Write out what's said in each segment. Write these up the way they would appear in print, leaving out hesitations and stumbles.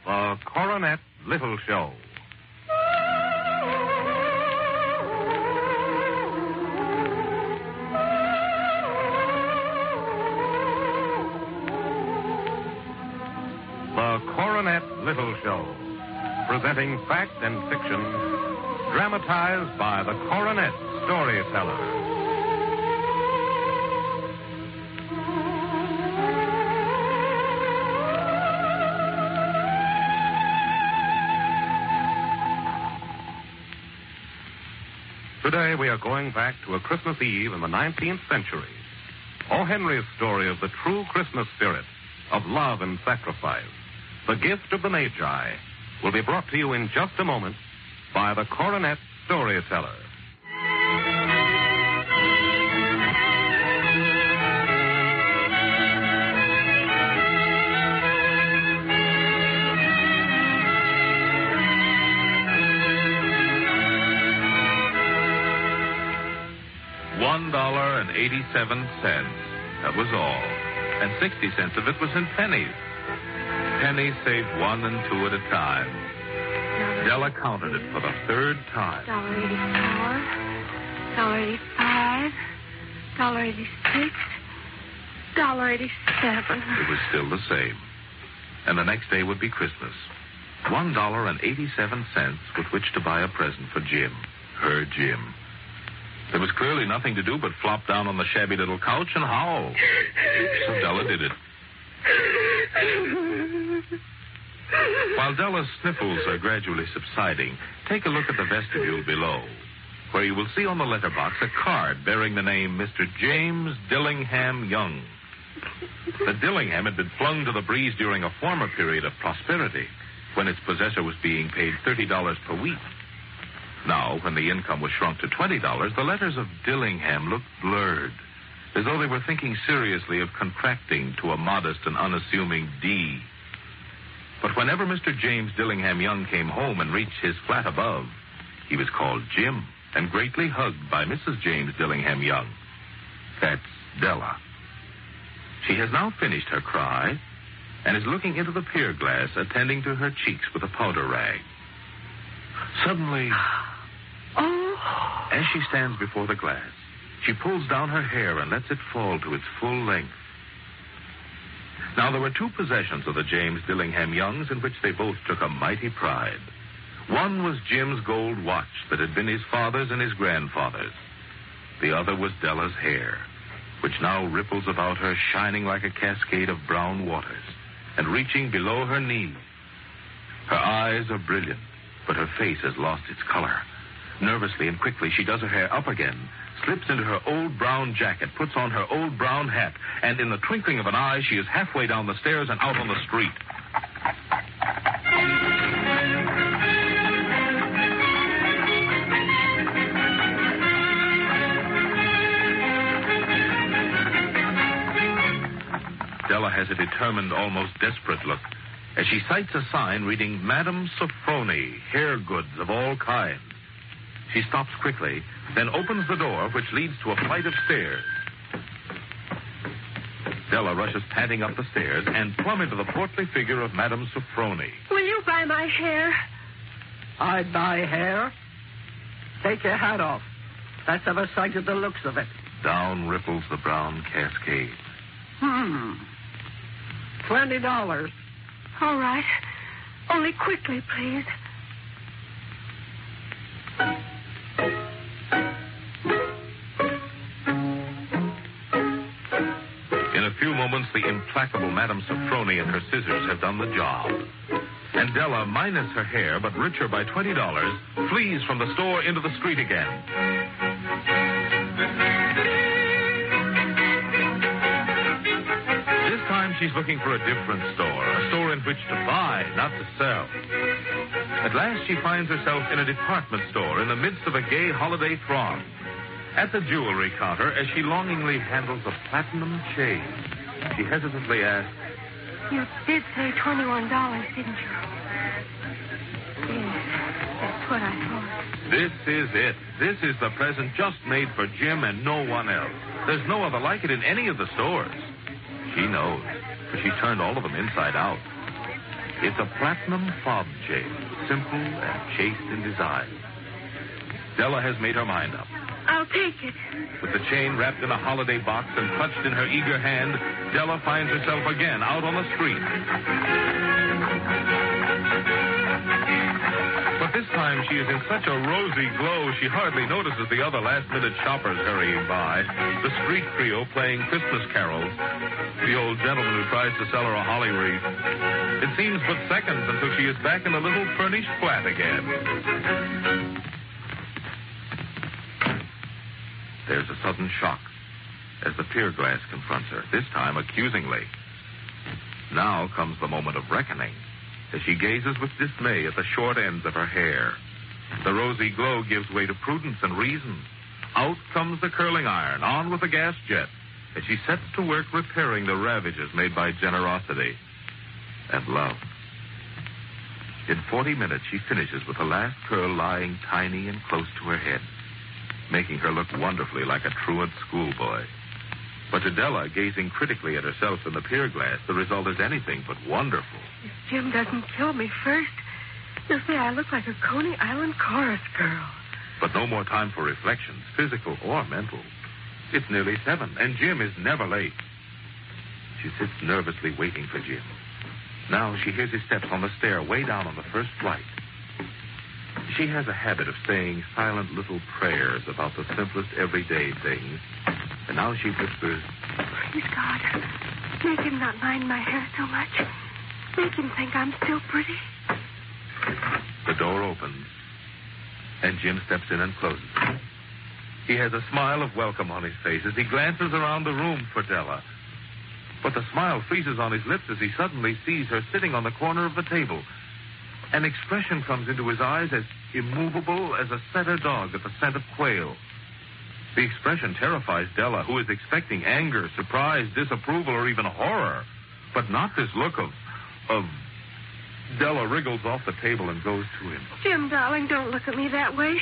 The Coronet Little Show. The Coronet Little Show, presenting fact and fiction, dramatized by the Coronet Storyteller. Today we are going back to a Christmas Eve in the 19th century. O. Henry's story of the true Christmas spirit, of love and sacrifice, the gift of the Magi, will be brought to you in just a moment by the Coronet Storyteller. $1.87. That was all. And 60 cents of it was in pennies. Pennies saved 1 and 2 at a time. Della counted it for the third time. $1.84, $1.85, $1.86, $1.87. It was still the same. And the next day would be Christmas. $1.87 with which to buy a present for Jim. Her Jim. There was clearly nothing to do but flop down on the shabby little couch and howl. So Della did it. While Della's sniffles are gradually subsiding, take a look at the vestibule below, where you will see on the letterbox a card bearing the name Mr. James Dillingham Young. The Dillingham had been flung to the breeze during a former period of prosperity, when its possessor was being paid $30 per week. Now, when the income was shrunk to $20, the letters of Dillingham looked blurred, as though they were thinking seriously of contracting to a modest and unassuming D. But whenever Mr. James Dillingham Young came home and reached his flat above, he was called Jim and greatly hugged by Mrs. James Dillingham Young. That's Della. She has now finished her cry and is looking into the pier glass, attending to her cheeks with a powder rag. Suddenly, as she stands before the glass, she pulls down her hair and lets it fall to its full length. Now, there were 2 possessions of the James Dillingham Youngs in which they both took a mighty pride. One was Jim's gold watch that had been his father's and his grandfather's. The other was Della's hair, which now ripples about her, shining like a cascade of brown waters and reaching below her knees. Her eyes are brilliant, but her face has lost its color. Nervously and quickly, she does her hair up again, slips into her old brown jacket, puts on her old brown hat, and in the twinkling of an eye, she is halfway down the stairs and out on the street. Della has a determined, almost desperate look as she sights a sign reading Madame Sofroni, hair goods of all kinds. She stops quickly, then opens the door, which leads to a flight of stairs. Della rushes panting up the stairs and plumb into the portly figure of Madame Sofroni. Will you buy my hair? I'd buy hair? Take your hat off. That's ever sighted the looks of it. Down ripples the brown cascade. $20. All right. Only quickly, please. In a few moments, the implacable Madame Sofroni and her scissors have done the job. And Della, minus her hair, but richer by $20, flees from the store into the street again. This time she's looking for a different store, a store in which to buy, not to sell. At last she finds herself in a department store in the midst of a gay holiday throng. At the jewelry counter, as she longingly handles a platinum chain, she hesitantly asks, You did say $21, didn't you? Yes, that's what I thought. This is it. This is the present just made for Jim and no one else. There's no other like it in any of the stores. She knows, for she turned all of them inside out. It's a platinum fob chain, simple and chaste in design. Della has made her mind up. I'll take it. With the chain wrapped in a holiday box and clutched in her eager hand, Della finds herself again out on the street. But this time she is in such a rosy glow she hardly notices the other last-minute shoppers hurrying by, the street trio playing Christmas carols, the old gentleman who tries to sell her a holly wreath. It seems but seconds until she is back in the little furnished flat again. There's a sudden shock as the pier glass confronts her, this time accusingly. Now comes the moment of reckoning as she gazes with dismay at the short ends of her hair. The rosy glow gives way to prudence and reason. Out comes the curling iron, on with the gas jet, as she sets to work repairing the ravages made by generosity and love. In 40 minutes, she finishes with the last curl lying tiny and close to her head, making her look wonderfully like a truant schoolboy. But to Della, gazing critically at herself in the pier glass, the result is anything but wonderful. If Jim doesn't kill me first, he'll say I look like a Coney Island chorus girl. But no more time for reflections, physical or mental. It's nearly 7, and Jim is never late. She sits nervously waiting for Jim. Now she hears his steps on the stair way down on the first flight. She has a habit of saying silent little prayers about the simplest everyday things. And now she whispers, Please, God, make him not mind my hair so much. Make him think I'm still pretty. The door opens, and Jim steps in and closes it. He has a smile of welcome on his face as he glances around the room for Della. But the smile freezes on his lips as he suddenly sees her sitting on the corner of the table. An expression comes into his eyes as immovable as a setter dog at the scent of quail. The expression terrifies Della, who is expecting anger, surprise, disapproval, or even horror. But not this look of... Della wriggles off the table and goes to him. Jim, darling, don't look at me that way.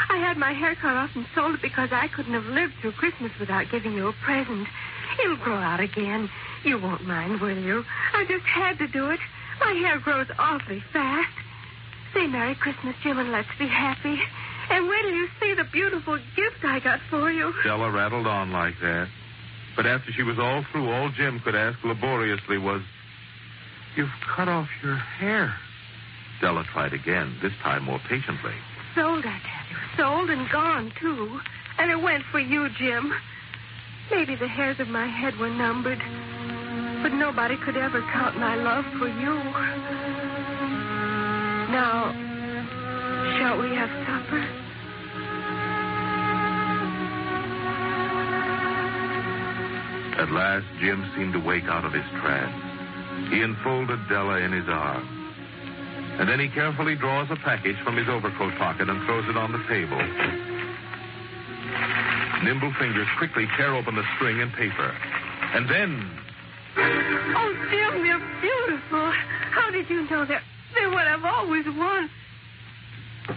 I had my hair cut off and sold it because I couldn't have lived through Christmas without giving you a present. It'll grow out again. You won't mind, will you? I just had to do it. My hair grows awfully fast. Say Merry Christmas, Jim, and let's be happy. And wait till you see the beautiful gift I got for you. Della rattled on like that. But after she was all through, all Jim could ask laboriously was, You've cut off your hair. Della tried again, this time more patiently. Sold, I tell you. Sold and gone, too. And it went for you, Jim. Maybe the hairs of my head were numbered. But nobody could ever count my love for you. Now, shall we have supper? At last, Jim seemed to wake out of his trance. He enfolded Della in his arms. And then he carefully draws a package from his overcoat pocket and throws it on the table. Nimble fingers quickly tear open the string and paper. And then... Oh, Jim, they're beautiful. How did you know they're what I've always wanted?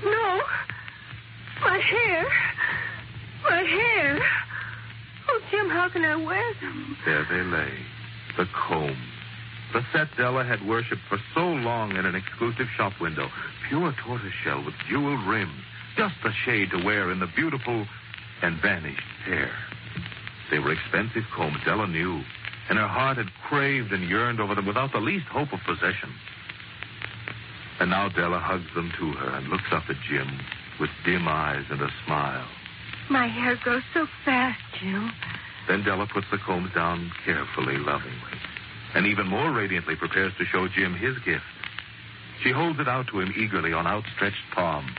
No. My hair. My hair. Oh, Jim, how can I wear them? There they lay. The combs. The set Della had worshipped for so long in an exclusive shop window. Pure tortoiseshell with jeweled rims. Just the shade to wear in the beautiful and vanished hair. They were expensive combs, Della knew. And her heart had craved and yearned over them without the least hope of possession. And now Della hugs them to her and looks up at Jim with dim eyes and a smile. My hair grows so fast, Jim. Then Della puts the combs down carefully, lovingly, and even more radiantly prepares to show Jim his gift. She holds it out to him eagerly on outstretched palm.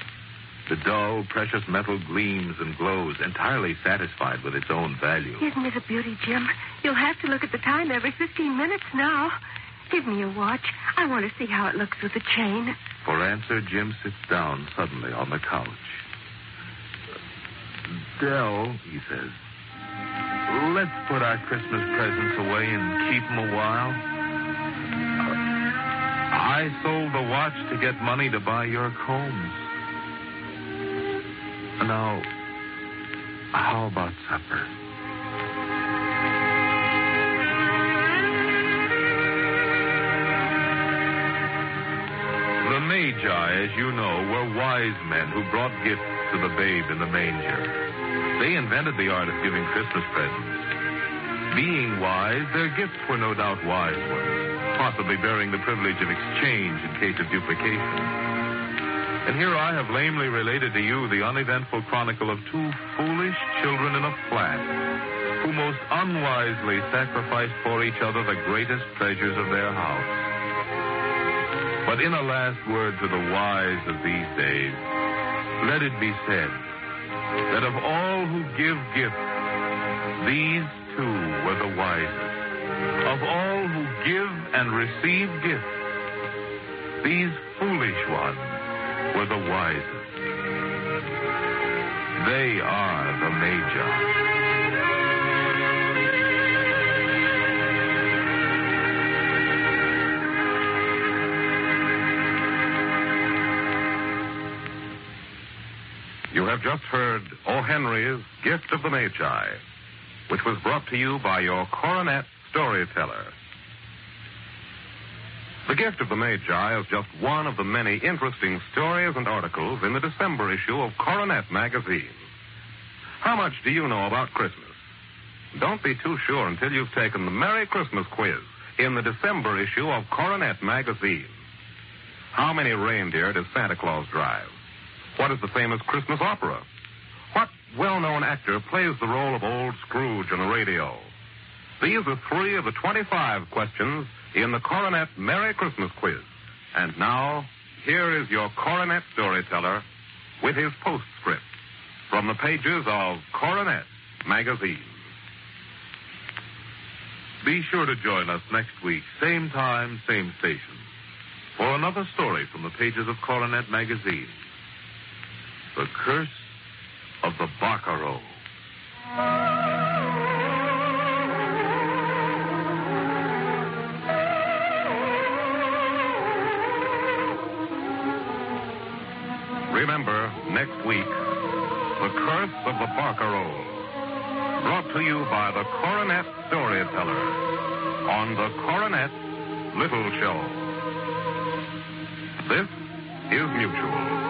The dull, precious metal gleams and glows, entirely satisfied with its own value. Isn't it a beauty, Jim? You'll have to look at the time every 15 minutes now. Give me your watch. I want to see how it looks with the chain. For answer, Jim sits down suddenly on the couch. Dell, he says, let's put our Christmas presents away and keep them a while. I sold the watch to get money to buy your combs. Now, how about supper? Magi, as you know, were wise men who brought gifts to the babe in the manger. They invented the art of giving Christmas presents. Being wise, their gifts were no doubt wise ones, possibly bearing the privilege of exchange in case of duplication. And here I have lamely related to you the uneventful chronicle of two foolish children in a flat who most unwisely sacrificed for each other the greatest treasures of their house. But in a last word to the wise of these days, let it be said that of all who give gifts, these two were the wisest. Of all who give and receive gifts, these foolish ones were the wisest. They are the Magi. You have just heard O. Henry's Gift of the Magi, which was brought to you by your Coronet storyteller. The Gift of the Magi is just one of the many interesting stories and articles in the December issue of Coronet magazine. How much do you know about Christmas? Don't be too sure until you've taken the Merry Christmas quiz in the December issue of Coronet magazine. How many reindeer does Santa Claus drive? What is the famous Christmas opera? What well-known actor plays the role of Old Scrooge on the radio? These are 3 of the 25 questions in the Coronet Merry Christmas quiz. And now, here is your Coronet storyteller with his postscript from the pages of Coronet magazine. Be sure to join us next week, same time, same station, for another story from the pages of Coronet magazine. The Curse of the Barcarolle. Remember, next week, The Curse of the Barcarolle, brought to you by the Coronet Storyteller on the Coronet Little Show. This is Mutual.